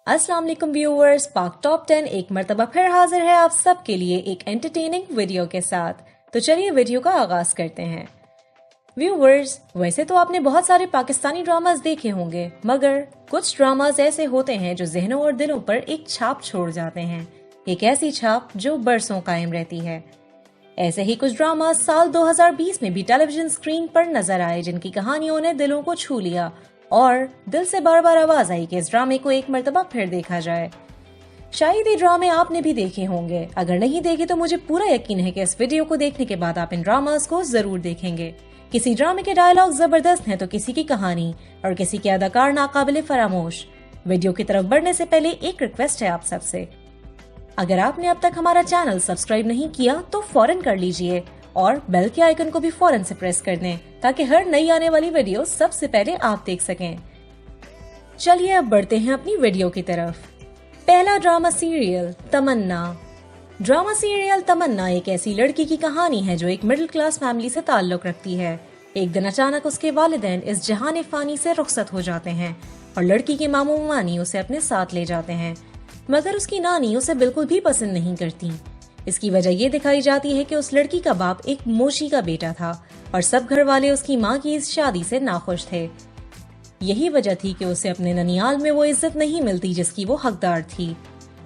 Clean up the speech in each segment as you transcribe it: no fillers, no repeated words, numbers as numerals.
अस्सलाम वालेकुम व्यूअर्स, पाक टॉप 10 एक मर्तबा फिर हाजिर है आप सब के लिए एक एंटरटेनिंग वीडियो के साथ। तो चलिए वीडियो का आगाज करते हैं। व्यूअर्स, वैसे तो आपने बहुत सारे पाकिस्तानी ड्रामास देखे होंगे, मगर कुछ ड्रामास ऐसे होते हैं जो जहनों और दिलों पर एक छाप छोड़ जाते हैं, एक ऐसी छाप जो बरसों कायम रहती है। ऐसे ही कुछ ड्रामास साल 2020 में भी टेलीविजन स्क्रीन पर नजर आए, जिनकी कहानियों ने दिलों को छू लिया और दिल से बार बार आवाज आई कि इस ड्रामे को एक मर्तबा फिर देखा जाए। शायद ये ड्रामे आपने भी देखे होंगे, अगर नहीं देखे तो मुझे पूरा यकीन है कि इस वीडियो को देखने के बाद आप इन ड्रामास को जरूर देखेंगे। किसी ड्रामे के डायलॉग जबरदस्त हैं तो किसी की कहानी और किसी के अदाकार नाकाबिले फरामोश। वीडियो की तरफ बढ़ने से पहले एक रिक्वेस्ट है आप सबसे, अगर आपने अब तक हमारा चैनल सब्सक्राइब नहीं किया तो फौरन कर लीजिए और बेल के आइकन को भी फौरन से प्रेस कर दें ताकि हर नई आने वाली वीडियो सबसे पहले आप देख सकें। चलिए अब बढ़ते हैं अपनी वीडियो की तरफ। पहला ड्रामा सीरियल तमन्ना। ड्रामा सीरियल तमन्ना एक ऐसी लड़की की कहानी है जो एक मिडिल क्लास फैमिली से ताल्लुक रखती है। एक दिन अचानक उसके वालिदैन इस जहान फानी से रुखसत हो जाते हैं और लड़की के मामू मामी उसे अपने साथ ले जाते हैं, मगर उसकी नानी उसे बिल्कुल भी पसंद नहीं करती। इसकी वजह ये दिखाई जाती है कि उस लड़की का बाप एक मोशी का बेटा था और सब घर वाले उसकी माँ की इस शादी से नाखुश थे। यही वजह थी कि उसे अपने ननियाल में वो इज्जत नहीं मिलती जिसकी वो हकदार थी।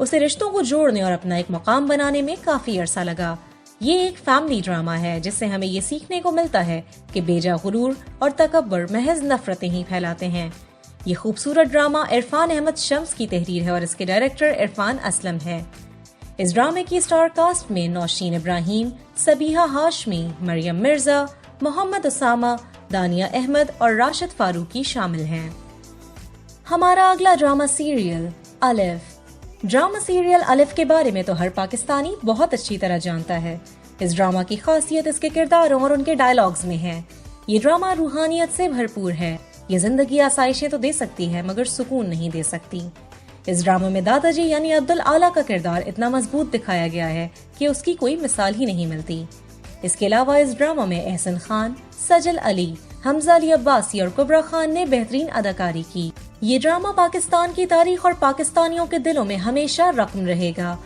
उसे रिश्तों को जोड़ने और अपना एक मकाम बनाने में काफी अरसा लगा। ये एक फैमिली ड्रामा है जिससे हमें ये सीखने को मिलता है कि बेजा गुरूर और तकब्बुर महज नफरतें ही फैलाते हैं। ये खूबसूरत ड्रामा इरफान अहमद शम्स की तहरीर है और इसके डायरेक्टर इरफान असलम है। इस ड्रामे की स्टार कास्ट में नौशीन इब्राहिम, सबीहा हाशमी, मरियम मिर्जा, मोहम्मद उसामा, दानिया अहमद और राशिद फारूकी शामिल हैं। हमारा अगला ड्रामा सीरियल अलिफ। ड्रामा सीरियल अलिफ के बारे में तो हर पाकिस्तानी बहुत अच्छी तरह जानता है। इस ड्रामा की खासियत इसके किरदारों और उनके डायलॉग्स में है। ये ड्रामा रूहानियत से भरपूर है। ये जिंदगी आसाइशें तो दे सकती है मगर सुकून नहीं दे सकती। इस ड्रामा में दादाजी यानी अब्दुल आला का किरदार इतना मजबूत दिखाया गया है कि उसकी कोई मिसाल ही नहीं मिलती। इसके अलावा इस ड्रामा में एहसन खान, सजल अली, हमजा अली अब्बासी और कुबरा खान ने बेहतरीन अदाकारी की। ये ड्रामा पाकिस्तान की तारीख और पाकिस्तानियों के दिलों में हमेशा रकम रहेगा।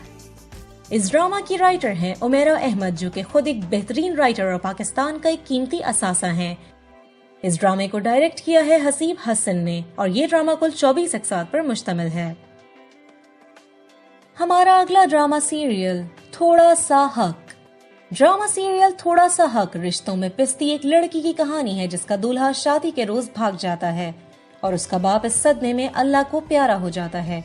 इस ड्रामा की राइटर हैं उमेरा अहमद, जो कि खुद एक बेहतरीन राइटर और पाकिस्तान का एक कीमती असासा हैं। इस ड्रामे को डायरेक्ट किया है हसीब हसन ने और ये ड्रामा कुल 24 एपिसोड पर मुश्तमिल है। हमारा अगला ड्रामा सीरियल थोड़ा सा हक। ड्रामा सीरियल थोड़ा सा हक रिश्तों में पिसती एक लड़की की कहानी है जिसका दूल्हा शादी के रोज भाग जाता है और उसका बाप इस सदमे में अल्लाह को प्यारा हो जाता है,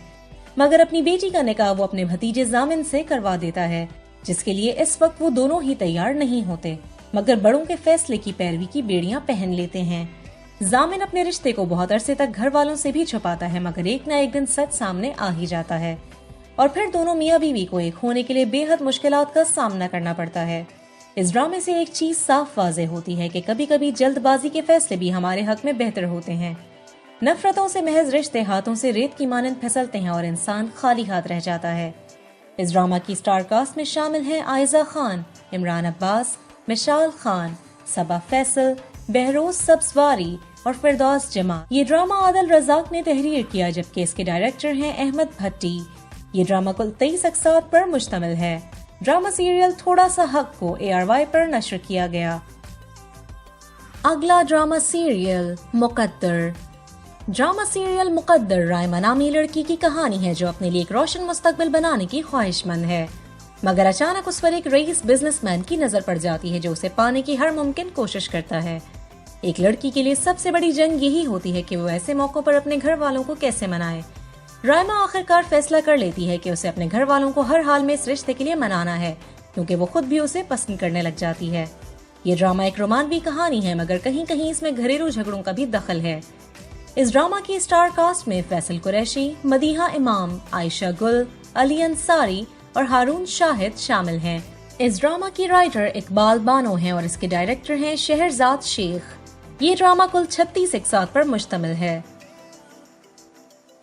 मगर अपनी बेटी का निकाह वो अपने भतीजे जामिन से करवा देता है, जिसके लिए इस वक्त वो दोनों ही तैयार नहीं होते, मगर बड़ों के फैसले की पैरवी की बेड़ियां पहन लेते हैं। जामिन अपने रिश्ते को बहुत अरसे तक घर वालों से भी छुपाता है, मगर एक न एक दिन सच सामने आ ही जाता है और फिर दोनों मियाँ बीवी को एक होने के लिए बेहद मुश्किलात का सामना करना पड़ता है। इस ड्रामे से एक चीज साफ वाज़ेह होती है कि कभी कभी जल्दबाजी के फैसले भी हमारे हक में बेहतर होते हैं। नफरतों से महज रिश्ते हाथों से रेत की मानंद फिसलते हैं और इंसान खाली हाथ रह जाता है। इस ड्रामा की स्टार कास्ट में शामिल हैं आयजा खान, इमरान अब्बास, मिशाल खान, सबा फैसल, बहरोज सब्सवारी और फिरदौस जमा। ये ड्रामा आदिल रजाक ने तहरीर किया जबकि इसके डायरेक्टर हैं अहमद भट्टी। ये ड्रामा कुल 23 एपिसोड पर मुश्तमिल है। ड्रामा सीरियल थोड़ा सा हक को ARY पर नश्र किया गया। अगला ड्रामा सीरियल मुकद्दर। ड्रामा सीरियल मुकद्दर रायमा नामी लड़की की कहानी है जो अपने लिए एक रोशन मुस्तकबिल बनाने की ख्वाहिशमंद है, मगर अचानक उस पर एक रईस बिजनेसमैन की नजर पड़ जाती है जो उसे पाने की हर मुमकिन कोशिश करता है। एक लड़की के लिए सबसे बड़ी जंग यही होती है कि वो ऐसे मौकों पर अपने घर वालों को कैसे मनाए। रायमा आखिरकार फैसला कर लेती है कि उसे अपने घर वालों को हर हाल में इस रिश्ते के लिए मनाना है, क्योंकि वो खुद भी उसे पसंद करने लग जाती है। ये ड्रामा एक रोमांटिक कहानी है, मगर कहीं कहीं इसमें घरेलू झगड़ों का भी दखल है। इस ड्रामा की स्टार कास्ट में फैसल कुरैशी, मदीहा इमाम, आयशा गुल, अली अंसारी और हारून शाहिद शामिल हैं। इस ड्रामा की राइटर इकबाल बानो हैं और इसके डायरेक्टर हैं शहरजाद शेख। ये ड्रामा कुल 36 एपिसोड पर मुश्तमिल है।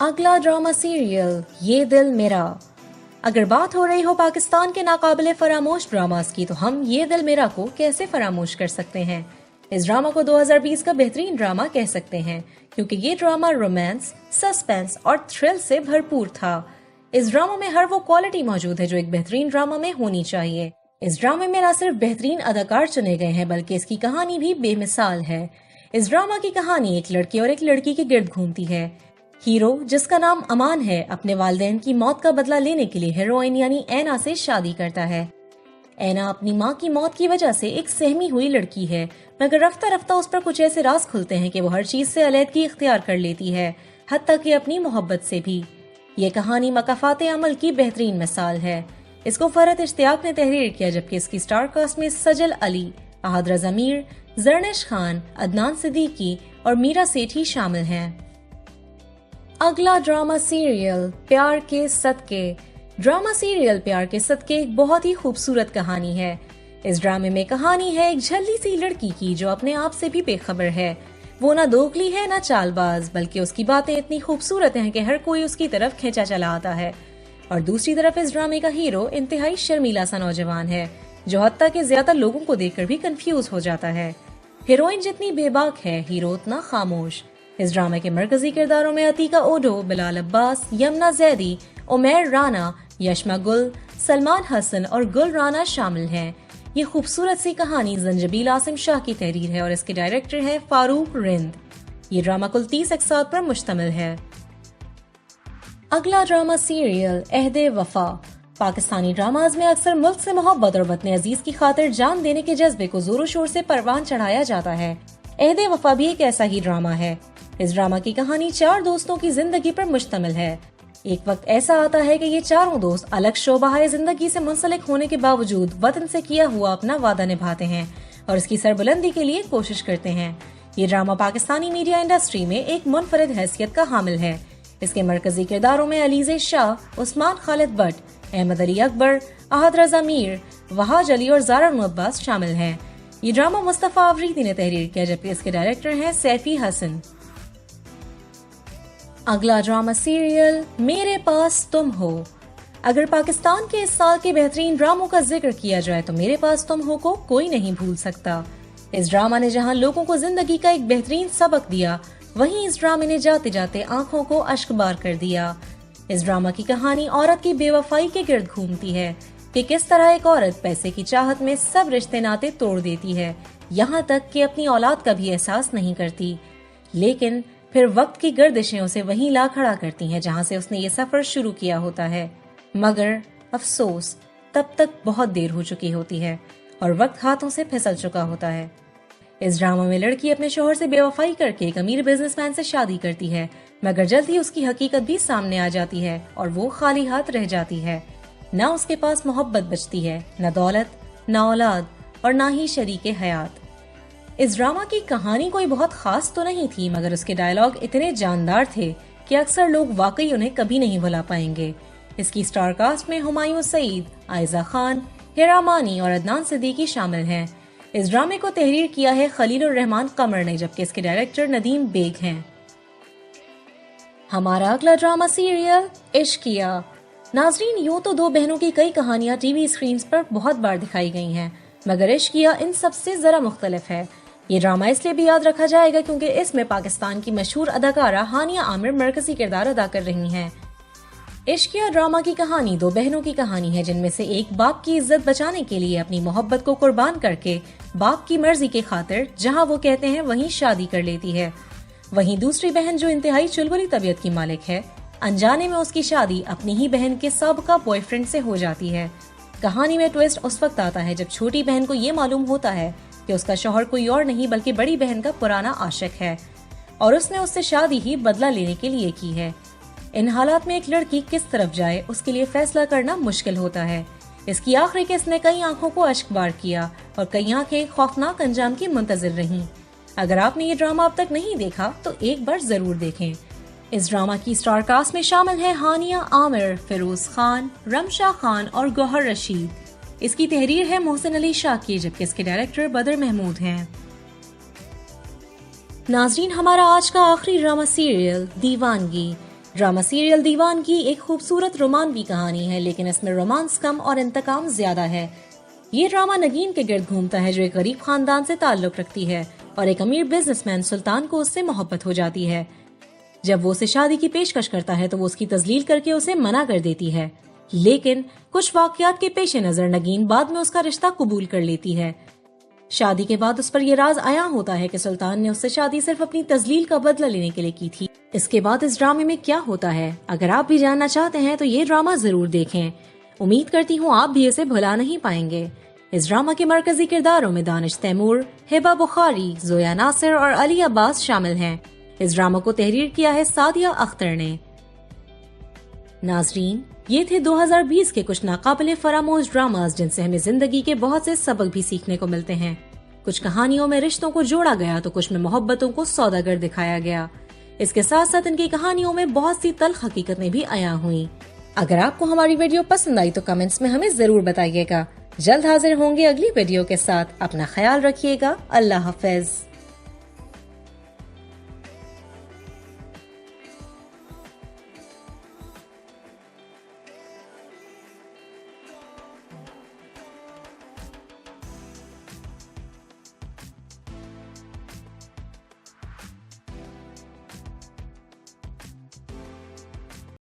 अगला ड्रामा सीरियल ये दिल मेरा। अगर बात हो रही हो पाकिस्तान के नाकाबिले फरामोश ड्रामास की तो हम ये दिल मेरा को कैसे फरामोश कर सकते हैं। इस ड्रामा को 2020 का बेहतरीन ड्रामा कह सकते हैं क्योंकि ये ड्रामा रोमांस, सस्पेंस और थ्रिल से भरपूर था। इस ड्रामा में हर वो क्वालिटी मौजूद है जो एक बेहतरीन ड्रामा में होनी चाहिए। इस ड्रामे में न सिर्फ बेहतरीन अदाकार चुने गए हैं बल्कि इसकी कहानी भी बेमिसाल है। इस ड्रामा की कहानी एक लड़के और एक लड़की के गिर्द घूमती है। हीरो, जिसका नाम अमान है, अपने वालिदैन की मौत का बदला लेने के लिए हीरोइन यानी ऐना से शादी करता है। ऐना अपनी माँ की मौत की वजह से एक सहमी हुई लड़की है, मगर रफ्ता रफ्ता उस पर कुछ ऐसे राज खुलते हैं कि वो हर चीज से अलहदगी इख्तियार कर लेती है, हत्ता कि अपनी मोहब्बत से भी। ये कहानी मकाफात अमल की बेहतरीन मिसाल है। इसको फरहत इश्तियाक ने तहरीर किया जबकि इसकी स्टार कास्ट में सजल अली, अहद रज़ा मीर, जरनिश खान, अदनान सिद्दीकी और मीरा सेठी शामिल हैं। अगला ड्रामा सीरियल प्यार के सदके। ड्रामा सीरियल प्यार के सदके एक बहुत ही खूबसूरत कहानी है। इस ड्रामे में कहानी है एक झल्ली सी लड़की की जो अपने आप से भी बेखबर है। वो ना दोगली है ना चालबाज, बल्कि उसकी बातें इतनी खूबसूरत हैं कि हर कोई उसकी तरफ खींचा चला आता है। और दूसरी तरफ इस ड्रामे का हीरो इंतहाई शर्मीला सा नौजवान है जो हत्ता के ज्यादा लोगों को देखकर भी कंफ्यूज हो जाता है। हीरोइन जितनी बेबाक है, हीरो उतना खामोश। इस ड्रामे के मरकजी किरदारों में अतीका ओडो, बिलाल अब्बास, यमुना जैदी, उमैर राना, यशमा गुल, सलमान हसन और गुल राना शामिल हैं। ये खूबसूरत सी कहानी जंजबील आसिम शाह की तहरीर है और इसके डायरेक्टर हैं फारूक रिंद। ये ड्रामा कुल 30 एपिसोड पर मुश्तमिल है। अगला ड्रामा सीरियल अहदे वफा। पाकिस्तानी ड्रामाज में अक्सर मुल्क से मोहब्बत और वतन अजीज की खातिर जान देने के जज्बे को जोरों शोर से परवान चढ़ाया जाता है। अहदे वफा भी एक ऐसा ही ड्रामा है। इस ड्रामा की कहानी 4 दोस्तों की जिंदगी पर मुश्तमिल है। एक वक्त ऐसा आता है कि ये चारों दोस्त अलग शोबाए जिंदगी से मुंसलिक होने के बावजूद वतन से किया हुआ अपना वादा निभाते हैं और इसकी सरबुलंदी के लिए कोशिश करते हैं। ये ड्रामा पाकिस्तानी मीडिया इंडस्ट्री में एक मुनफरिद हैसियत का हामिल है। इसके मरकजी किरदारों में अलीज़े शाह, उस्मान खालिद भट्ट, अहमद अली अकबर, अहद रज़ा मीर, वहाज अली और ज़ारा अब्बास शामिल हैं। ये ड्रामा मुस्तफ़ा अफरीदी ने तहरीर किया जबकि इसके डायरेक्टर हैं सैफी हसन। अगला ड्रामा सीरियल मेरे पास तुम हो। अगर पाकिस्तान के इस साल के बेहतरीन ड्रामों का जिक्र किया जाए तो मेरे पास तुम हो को कोई नहीं भूल सकता। इस ड्रामा ने जहां लोगों को जिंदगी का एक बेहतरीन सबक दिया, वहीं इस ड्रामे ने जाते जाते आंखों को अश्कबार कर दिया। इस ड्रामा की कहानी औरत की बेवफाई के गिर्द घूमती है कि किस तरह एक औरत पैसे की चाहत में सब रिश्ते नाते तोड़ देती है, यहाँ तक कि अपनी औलाद का भी एहसास नहीं करती, लेकिन फिर वक्त की गर्दिशें उसे वहीं ला खड़ा करती हैं जहाँ से उसने ये सफर शुरू किया होता है। मगर अफसोस तब तक बहुत देर हो चुकी होती है और वक्त हाथों से फिसल चुका होता है। इस ड्रामा में लड़की अपने शोहर से बेवफाई करके एक अमीर बिजनेसमैन से शादी करती है, मगर जल्द ही उसकी हकीकत भी सामने आ जाती है और वो खाली हाथ रह जाती है। न उसके पास मोहब्बत बचती है, न दौलत, न औलाद और न ही शरीके हयात। इस ड्रामा की कहानी कोई बहुत खास तो नहीं थी, मगर उसके डायलॉग इतने जानदार थे कि अक्सर लोग वाकई उन्हें कभी नहीं भुला पाएंगे। इसकी स्टार कास्ट में हुमायूं सईद, आयजा खान, हिरा मानी और अदनान सिद्दीकी शामिल हैं। इस ड्रामे को तहरीर किया है खलीलुर रहमान कमर ने, जबकि इसके डायरेक्टर नदीम बेग हैं। हमारा अगला ड्रामा सीरियल इश्किया। नाजरीन, यूं तो 2 बहनों की कई कहानियां टीवी स्क्रीन पर बहुत बार दिखाई गई हैं, मगर इश्किया इन सबसे जरा मुख्तलिफ है। ये ड्रामा इसलिए भी याद रखा जाएगा क्योंकि इसमें पाकिस्तान की मशहूर अदाकारा हानिया आमिर मरकजी किरदार अदा कर रही हैं। इश्किया ड्रामा की कहानी 2 बहनों की कहानी है जिनमें से एक बाप की इज्जत बचाने के लिए अपनी मोहब्बत को कुर्बान करके बाप की मर्जी के खातिर जहां वो कहते हैं वहीं शादी कर लेती है। वहीं दूसरी बहन जो इंतहाई चुलबुली तबीयत की मालिक है, अनजाने में उसकी शादी अपनी ही बहन के साबका बॉयफ्रेंड से हो जाती है। कहानी में ट्विस्ट उस वक्त आता है जब छोटी बहन को ये मालूम होता है कि उसका शौहर कोई और नहीं बल्कि बड़ी बहन का पुराना आशिक है और उसने उससे शादी ही बदला लेने के लिए की है। इन हालात में एक लड़की किस तरफ जाए उसके लिए फैसला करना मुश्किल होता है। इसकी आखिरी किस्त ने कई आंखों को अश्कबार किया और कई आंखें खौफनाक अंजाम की मुंतजिर रहीं। अगर आपने ये ड्रामा अब तक नहीं देखा तो एक बार जरूर देखें। इस ड्रामा की स्टार कास्ट में शामिल हैं हानिया आमिर, फिरोज खान, रमशा खान और गौहर रशीद। इसकी तहरीर है मोहसिन अली शाह की, जबकि इसके डायरेक्टर बदर महमूद हैं। नाजरीन, हमारा आज का आखिरी ड्रामा सीरियल दीवानगी। ड्रामा सीरियल दीवानगी एक खूबसूरत रोमांवी कहानी है, लेकिन इसमें रोमांस कम और इंतकाम ज्यादा है। یہ ڈرامہ نگین کے گرد گھومتا ہے جو ایک غریب خاندان سے تعلق رکھتی ہے اور ایک امیر بزنس مین سلطان کو اس سے محبت ہو جاتی ہے۔ جب وہ اسے شادی کی پیشکش کرتا ہے تو وہ اس کی تذلیل کر کے اسے منع کر دیتی ہے، لیکن کچھ واقعات کے پیش نظر نگین بعد میں اس کا رشتہ قبول کر لیتی ہے۔ شادی کے بعد اس پر یہ راز عیاں ہوتا ہے کہ سلطان نے اس سے شادی صرف اپنی تذلیل کا بدلہ لینے کے لیے کی تھی۔ اس کے بعد اس ڈرامے میں کیا ہوتا ہے، اگر آپ بھی جاننا چاہتے ہیں تو یہ ڈرامہ ضرور دیکھیں۔ امید کرتی ہوں آپ بھی اسے بھلا نہیں پائیں گے۔ اس ڈرامہ کے مرکزی کرداروں میں دانش تیمور، ہبہ بخاری، زویا ناصر اور علی عباس شامل ہیں۔ اس ڈرامہ کو تحریر کیا ہے سعدیہ اختر نے۔ ناظرین، یہ تھے 2020 کے کچھ ناقابل فراموش ڈراماز جن سے ہمیں زندگی کے بہت سے سبق بھی سیکھنے کو ملتے ہیں۔ کچھ کہانیوں میں رشتوں کو جوڑا گیا تو کچھ میں محبتوں کو سوداگر دکھایا گیا۔ اس کے ساتھ ساتھ ان کی کہانیوں میں بہت سی تلخ حقیقتیں بھی عیاں ہوئیں۔ اگر آپ کو ہماری ویڈیو پسند آئی تو کمنٹس میں ہمیں ضرور بتائیے گا۔ جلد حاضر ہوں گے اگلی ویڈیو کے ساتھ۔ اپنا خیال رکھیے گا۔ اللہ حافظ۔